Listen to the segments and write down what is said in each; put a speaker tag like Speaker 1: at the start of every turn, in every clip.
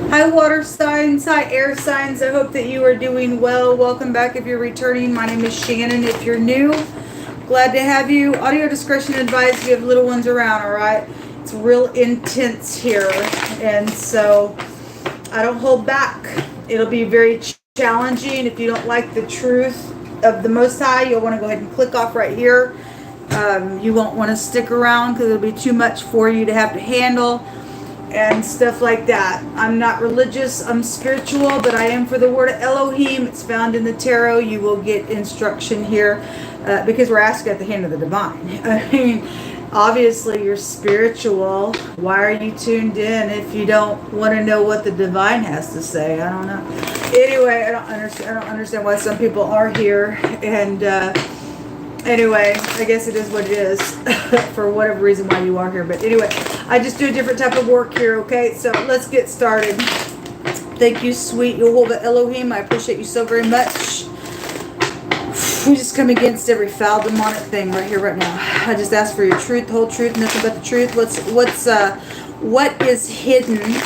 Speaker 1: Hi water signs, hi air signs. I hope that you are doing well. Welcome back if you're returning. My name is Shannon. If you're new, glad to have you. Audio discretion advised if you have little ones around, all right? It's real intense here, and so I don't hold back. It'll be very challenging. If you don't like the truth of the Most High, you'll want to go ahead and click off right here. You won't want to stick around because it'll be too much for you to have to handle and stuff like that. I'm not religious, I'm spiritual, but I am for the word of Elohim. It's found in the tarot. You will get instruction here because we're asked at the hand of the divine. I mean, obviously you're spiritual. Why are you tuned in if you don't want to know what the divine has to say? I don't know. Anyway, I don't understand why some people are here, and anyway, I guess it is what it is for whatever reason why you are here. But anyway, I just do a different type of work here, okay? So let's get started. Thank you, sweet Yehovah Elohim. I appreciate you so very much. We just come against every foul demonic thing right here, right now. I just ask for your truth, the whole truth, nothing but the truth. What is hidden?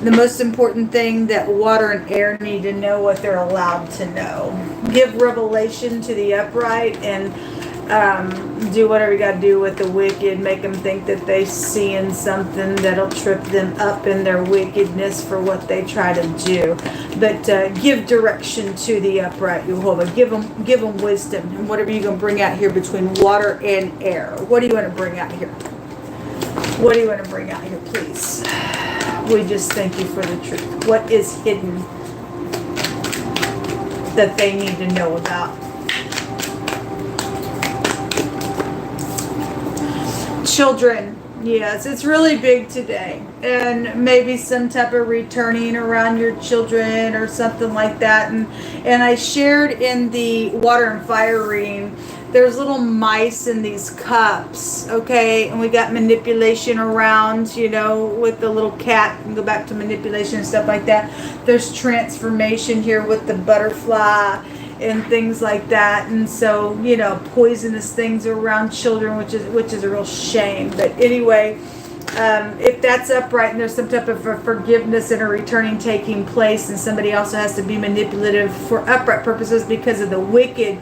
Speaker 1: The most important thing that water and air need to know what they're allowed to know. Give revelation to the upright and do whatever you got to do with the wicked. Make them think that they seeing something that'll trip them up in their wickedness for what they try to do. But give direction to the upright, Jehovah. Give them wisdom. And whatever you're going to bring out here between water and air. What do you want to bring out here? What do you want to bring out here, please? We just thank you for the truth. What is hidden that they need to know about? Children, yes, it's really big today. And maybe some type of returning around your children or something like that. And I shared in the water and fire reading, there's little mice in these cups, okay? And we got manipulation around, you know, with the little cat. And go back to manipulation and stuff like that. There's transformation here with the butterfly and things like that. And so, you know, poisonous things around children, which is a real shame. But anyway, if that's upright and there's some type of forgiveness and a returning taking place, and somebody also has to be manipulative for upright purposes because of the wicked,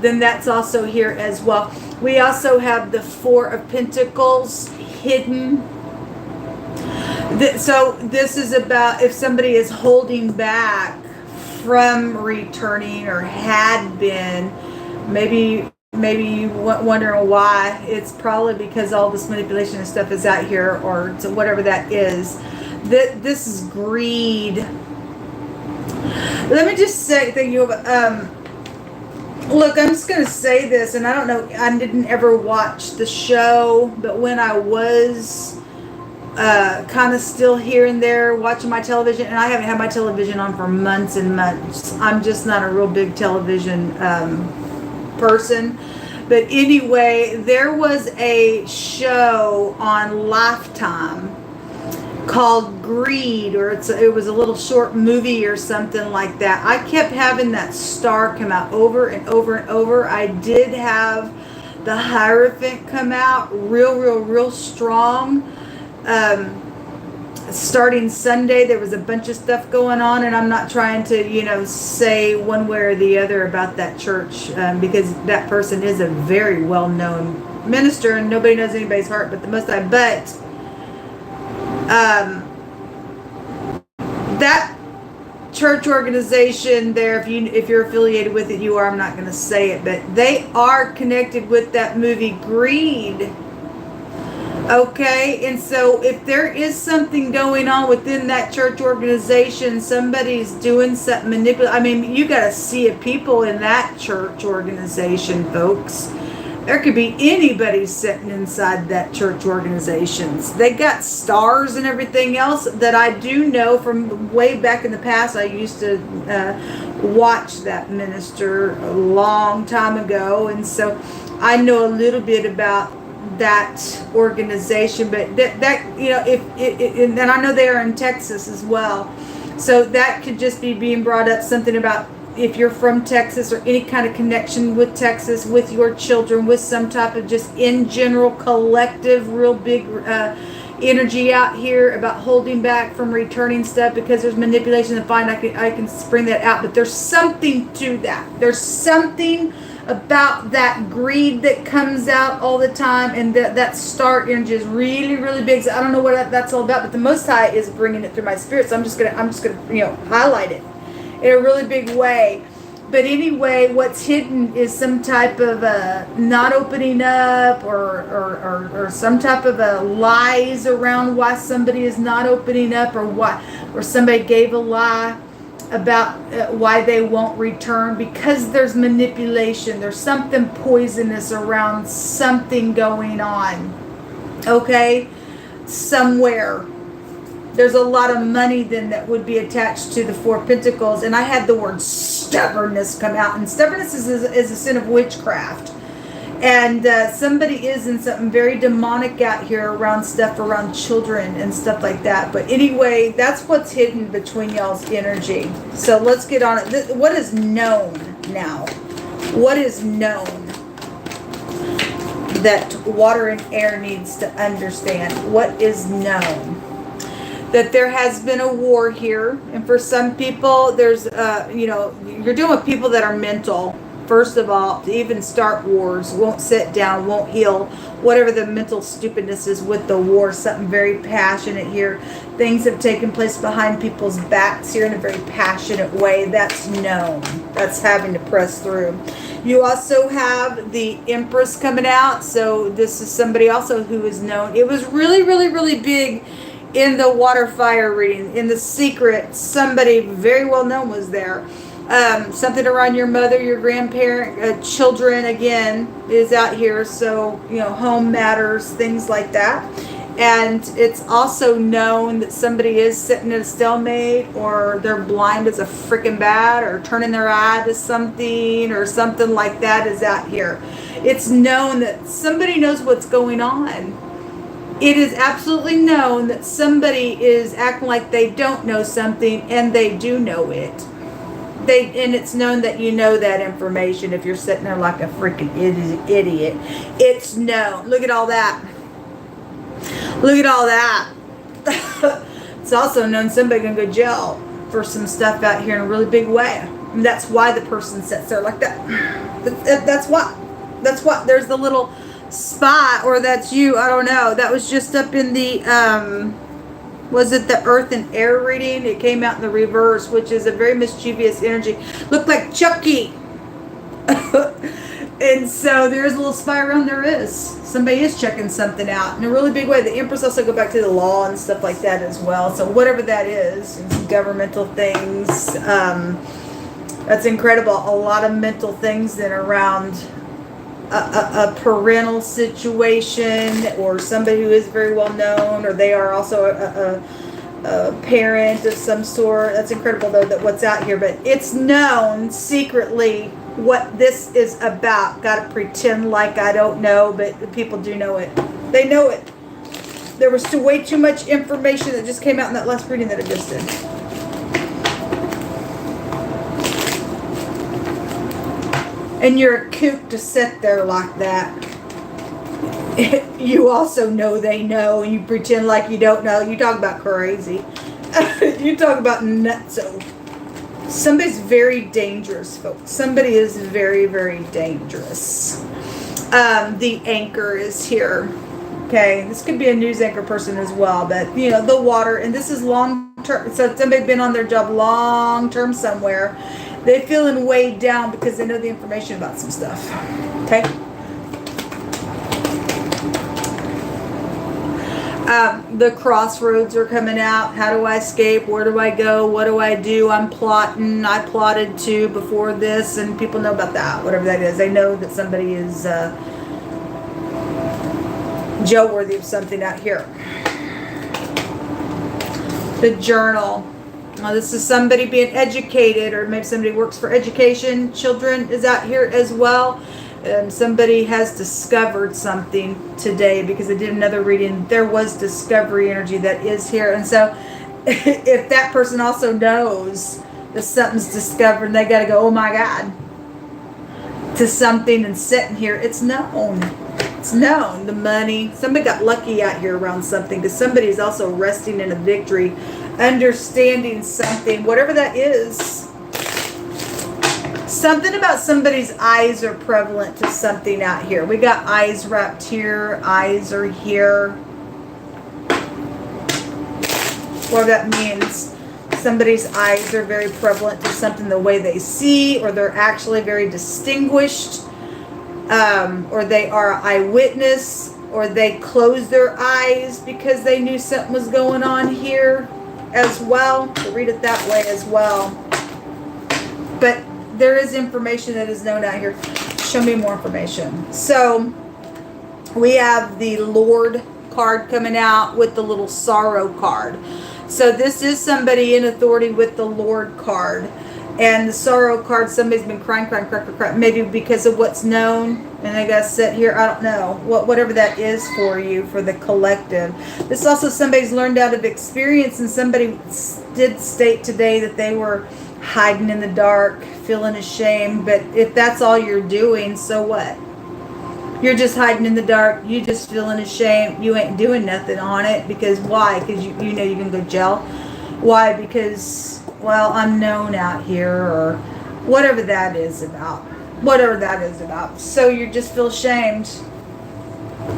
Speaker 1: then that's also here as well. We also have the Four of Pentacles hidden. So this is about if somebody is holding back from returning or had been, maybe you wondering why. It's probably because all this manipulation and stuff is out here, or so whatever that is. This is greed. Let me just say, thank you. Look, I'm just going to say this, and I don't know, I didn't ever watch the show, but when I was kind of still here and there watching my television, and I haven't had my television on for months and months. I'm just not a real big television person. But anyway, there was a show on Lifetime called Greed, or it was a little short movie or something like that. I kept having that star come out over and over and over. I did have the Hierophant come out real strong. Starting Sunday, there was a bunch of stuff going on, and I'm not trying to, you know, say one way or the other about that church, because that person is a very well-known minister, and nobody knows anybody's heart but the Most High. But that church organization there, if you're affiliated with it, you are. I'm not going to say it, but they are connected with that movie Greed. Okay, and so if there is something going on within that church organization, somebody's doing something manipulative. I mean, you got to see it, people in that church organization, folks. There could be anybody sitting inside that church organizations. They got stars and everything else that I do know from way back in the past. I used to watch that minister a long time ago, and so I know a little bit about that organization. But that you know, and I know they are in Texas as well, so that could just be being brought up, something about if you're from Texas or any kind of connection with Texas, with your children, with some type of just in general collective real big energy out here about holding back from returning stuff because there's manipulation. And fine, I can bring that out, but there's something to that. There's something about that greed that comes out all the time, and that star energy is really, really big. So I don't know what that's all about, but the Most High is bringing it through my spirit. So I'm just gonna highlight it in a really big way. But anyway, what's hidden is some type of not opening up or some type of lies around why somebody is not opening up, or somebody gave a lie about why they won't return, because there's manipulation. There's something poisonous around something going on. Okay? Somewhere. There's a lot of money then that would be attached to the Four of Pentacles. And I had the word stubbornness come out. And stubbornness is a sin of witchcraft. And somebody is in something very demonic out here around stuff, around children and stuff like that. But anyway, that's what's hidden between y'all's energy. So let's get on it. What is known now? What is known that water and air needs to understand? What is known? That there has been a war here, and for some people, there's, you're dealing with people that are mental. First of all, to even start wars, won't sit down, won't heal, whatever the mental stupidness is with the war, something very passionate here. Things have taken place behind people's backs here in a very passionate way. That's known. That's having to press through. You also have the Empress coming out, so this is somebody also who is known. It was really, really, really big in the water fire reading. In the secret, somebody very well known was there. Something around your mother, your grandparent, children again is out here. So, home matters, things like that. And it's also known that somebody is sitting at a stalemate, or they're blind as a freaking bat, or turning their eye to something, or something like that is out here. It's known that somebody knows what's going on. It is absolutely known that somebody is acting like they don't know something, and they do know it. And it's known that you know that information if you're sitting there like a freaking idiot. It's known. Look at all that. Look at all that. It's also known somebody can go to jail for some stuff out here in a really big way. And that's why the person sits there like that. That's why. That's why. There's the little spot, or that's you, I don't know. That was just up in the was it the earth and air reading? It came out in the reverse, which is a very mischievous energy. Looked like Chucky. And so there's a little spy around. There is somebody is checking something out in a really big way. The Empress also go back to the law and stuff like that as well. So whatever that is, governmental things, that's incredible. A lot of mental things that are around a parental situation, or somebody who is very well known, or they are also a parent of some sort. That's incredible though, that what's out here. But it's known secretly what this is about. Gotta pretend like I don't know, but people do know it. They know it. There was way too much information that just came out in that last reading that I just did. And you're a kook to sit there like that. You also know they know, and you pretend like you don't know. You talk about crazy. You talk about nutso. Somebody's very dangerous, folks. Somebody is very, very dangerous. The anchor is here. Okay, this could be a news anchor person as well, but the water, and this is long term. So somebody's been on their job long term somewhere. They're feeling weighed down because they know the information about some stuff. Okay. The crossroads are coming out. How do I escape? Where do I go? What do I do? I'm plotting. I plotted too before this, and people know about that. Whatever that is, they know that somebody is jail worthy of something out here. The journal. This is somebody being educated, or maybe somebody works for education. Children is out here as well. Somebody has discovered something today, because I did another reading. There was discovery energy that is here. And so if that person also knows that something's discovered, and they got to go, oh my God, to something and sitting here, it's known. It's known. The money. Somebody got lucky out here around something, because somebody's also resting in a victory, understanding something, whatever that is. Something about somebody's eyes are prevalent to something out here. We got eyes wrapped here. Eyes are here. What that means, somebody's eyes are very prevalent to something, the way they see, or they're actually very distinguished, or they are an eyewitness, or they closed their eyes because they knew something was going on here as well. So read it that way as well. But there is information that is known out here. Show me more information. So we have the Lord card coming out with the little sorrow card. So this is somebody in authority with the Lord card. And the sorrow card, somebody's been crying, maybe because of what's known, and they got to sit here. I don't know, whatever that is for you, for the collective. This is also somebody's learned out of experience, and somebody did state today that they were hiding in the dark, feeling ashamed. But if that's all you're doing, so what? You're just hiding in the dark. You just feeling ashamed. You ain't doing nothing on it. Because why? Because you know you can go jail. Why? Because, well, I'm known out here, or whatever that is about. Whatever that is about. So you just feel ashamed.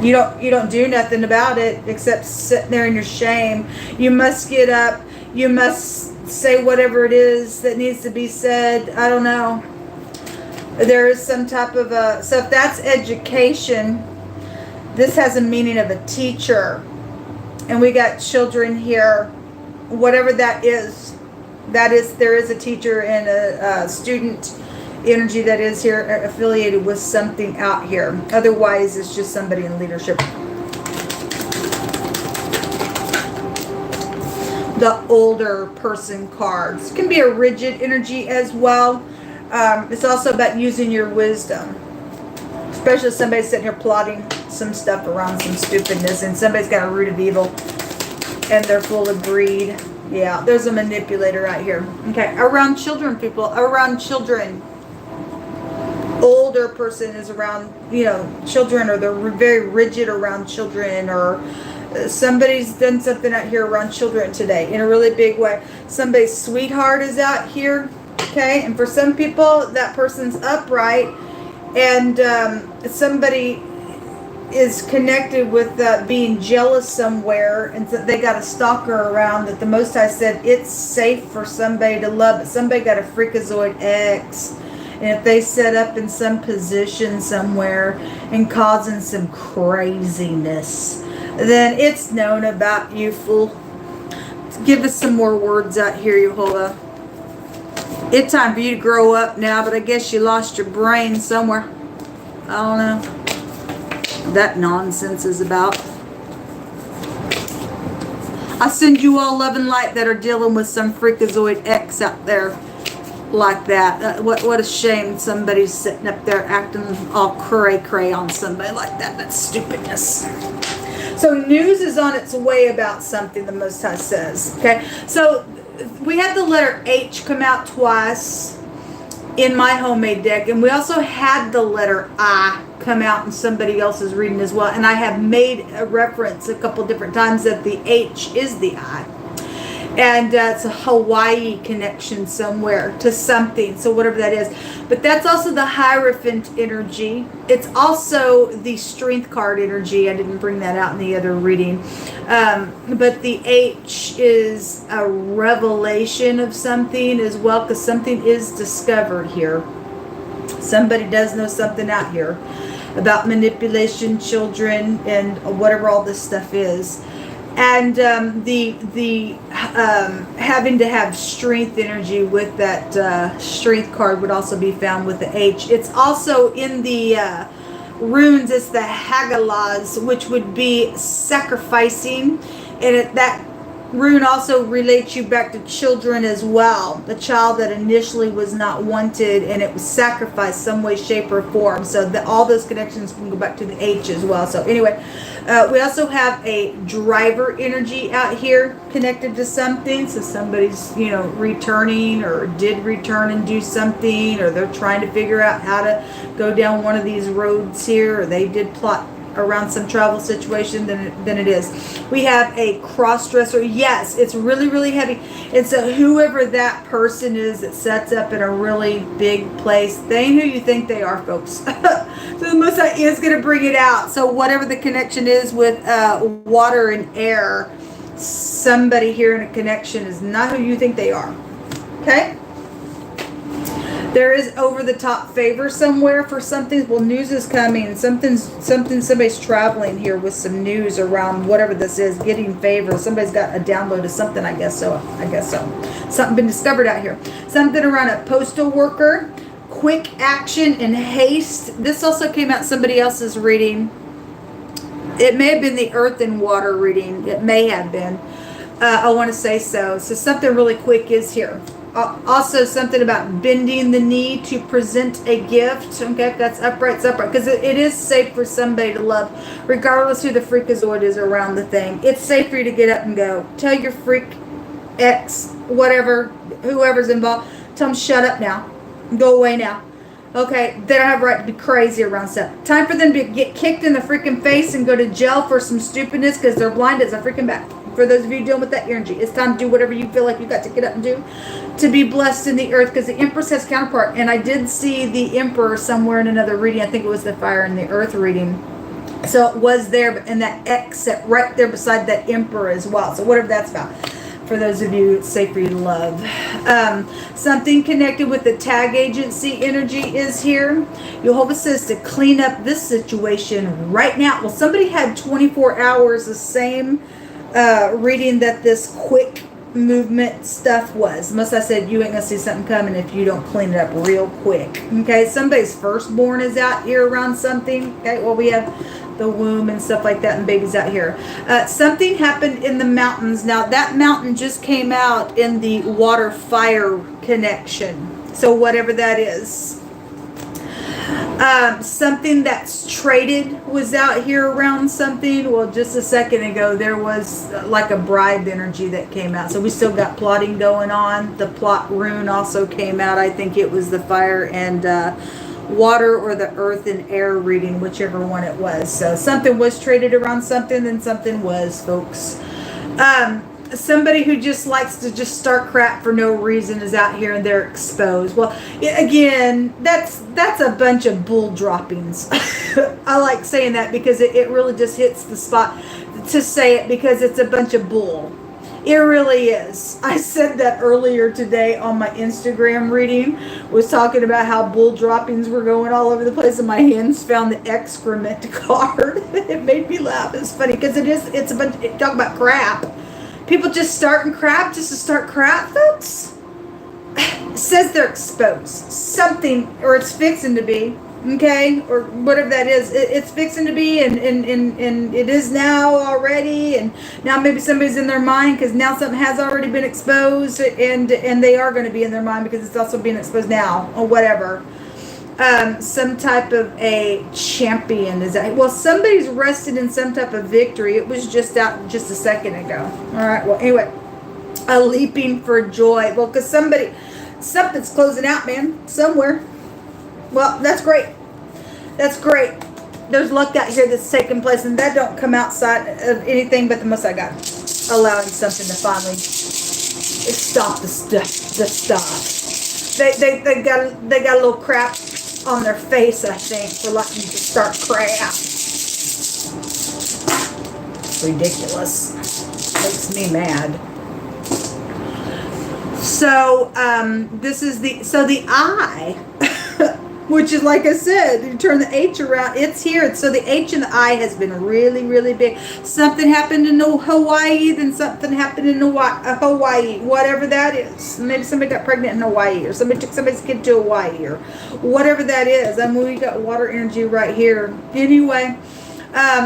Speaker 1: You don't do nothing about it except sitting there in your shame. You must get up. You must say whatever it is that needs to be said. I don't know. There is some type of a, so if that's education, this has a meaning of a teacher. And we got children here, whatever that is, there is a teacher and a student energy that is here affiliated with something out here. Otherwise, it's just somebody in leadership. The older person cards can be a rigid energy as well. It's also about using your wisdom, especially if somebody's sitting here plotting some stuff around some stupidness, and somebody's got a root of evil and they're full of greed. Yeah, there's a manipulator right here. Okay, around children, people, around children. Older person is around, children, or they're very rigid around children, or somebody's done something out here around children today in a really big way. Somebody's sweetheart is out here. Okay, and for some people, that person's upright, and somebody is connected with being jealous somewhere, and so they got a stalker around that the Most High said it's safe for somebody to love, but somebody got a freakazoid X, and if they set up in some position somewhere and causing some craziness, then it's known about you, fool. Give us some more words out here, Yehovah. It's time for you to grow up now, but I guess you lost your brain somewhere. I don't know. That nonsense is about. I send you all love and light that are dealing with some freakazoid X out there like that. What a shame somebody's sitting up there acting all cray-cray on somebody like that. That's stupidness. So news is on its way about something, the Most High says. Okay, so we had the letter H come out twice in my homemade deck, and we also had the letter I come out in somebody else's reading as well. And I have made a reference a couple different times that the H is the I. And it's a Hawaii connection somewhere to something, so whatever that is. But that's also the Hierophant energy. It's also the Strength card energy. I didn't bring that out in the other reading. But the H is a revelation of something as well, because something is discovered here. Somebody does know something out here about manipulation, children, and whatever all this stuff is. And having to have strength energy with that strength card would also be found with the H. It's also in the runes. It's the Hagalaz, which would be sacrificing, and that rune also relates you back to children as well. The child that initially was not wanted, and it was sacrificed some way, shape, or form. So all those connections can go back to the H as well. So anyway, we also have a driver energy out here connected to something. So somebody's, returning, or did return and do something, or they're trying to figure out how to go down one of these roads here, or they did plot around some travel situation than it is. We have a cross-dresser. Yes, it's really, really heavy. It's whoever that person is that sets up in a really big place. They ain't who you think they are, folks. So the Most High is going to bring it out. So whatever the connection is with water and air, somebody here in a connection is not who you think they are. Okay? There is over-the-top favor somewhere for something. Well, news is coming. Somebody's traveling here with some news around whatever this is, getting favor. Somebody's got a download of something, I guess so. Something been discovered out here. Something around a postal worker, quick action and haste. This also came out somebody else's reading. It may have been the earth and water reading. It may have been. I want to say so. So something really quick is here. Also something about bending the knee to present a gift. Okay, that's upright, it's upright. Because it is safe for somebody to love, regardless who the freakazoid is around the thing. It's safe for you to get up and go. Tell your freak ex, whatever, whoever's involved, tell them shut up now. Go away now. Okay, they don't have a right to be crazy around stuff. Time for them to get kicked in the freaking face and go to jail for some stupidness because they're blind as a freaking bat. For those of you dealing with that energy, it's time to do whatever you feel like you got to get up and do to be blessed in the earth, because the Empress has counterpart. And I did see the Emperor somewhere in another reading. I think it was the fire and the earth reading. So it was there, and that exit right there beside that Emperor as well. So whatever that's about. For those of you, it's safe for you to love. Something connected with the tag agency energy is here. Jehovah says to clean up this situation right now. Well, somebody had 24 hours, the same reading that this quick movement stuff was. Most I said you ain't gonna see something coming if you don't clean it up real quick. Okay, somebody's firstborn is out here around something. Okay, well, we have the womb and stuff like that and babies out here. Something happened in the mountains. Now that mountain just came out in the water fire connection, so whatever that is. Something that's traded was out here around something. Well, just a second ago there was like a bribe energy that came out, so we still got plotting going on. The plot rune also came out. I think it was the fire and water or the earth and air reading, whichever one it was. So something was traded around something, then something was, folks. Somebody who just likes to just start crap for no reason is out here and they're exposed. Well, again, that's a bunch of bull droppings. I like saying that because it really just hits the spot to say it, because it's a bunch of bull. It really is. I said that earlier today on my Instagram reading, was talking about how bull droppings were going all over the place, and my hands found the excrement card. It made me laugh. It's funny because it's a bunch, talk about crap. People just starting crap just to start crap, folks. It says they're exposed. Something, or it's fixing to be, okay? Or whatever that is. It's fixing to be, and it is now already, and now maybe somebody's in their mind because now something has already been exposed, and they are going to be in their mind because it's also being exposed now, or whatever. Some type of a champion is that. Well, somebody's rested in some type of victory. It was just out just a second ago. All right. Well, anyway, a leaping for joy. Well, because something's closing out, man, somewhere. Well, that's great. That's great. There's luck out here that's taking place, and that don't come outside of anything but the Most High God allowing something to finally stop the stuff. They got a little crap on their face, I think, for letting you just start crap. Ridiculous. Makes me mad. So this is the I, which is, like I said, you turn the H around, it's here. So the H in the I has been really, really big. Something happened in Hawaii, then something happened in Hawaii, whatever that is. Maybe somebody got pregnant in Hawaii, or somebody took somebody's kid to Hawaii, or whatever that is. I mean, we got water energy right here. Anyway,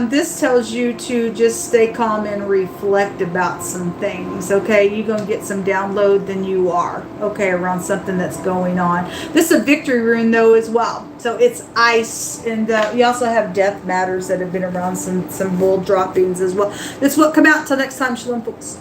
Speaker 1: this tells you to just stay calm and reflect about some things, okay? You're going to get some download than you are, okay, around something that's going on. This is a victory rune, though, as well. So it's ice, and you also have death matters that have been around some bull droppings as well. This will come out until next time. Shalom, folks.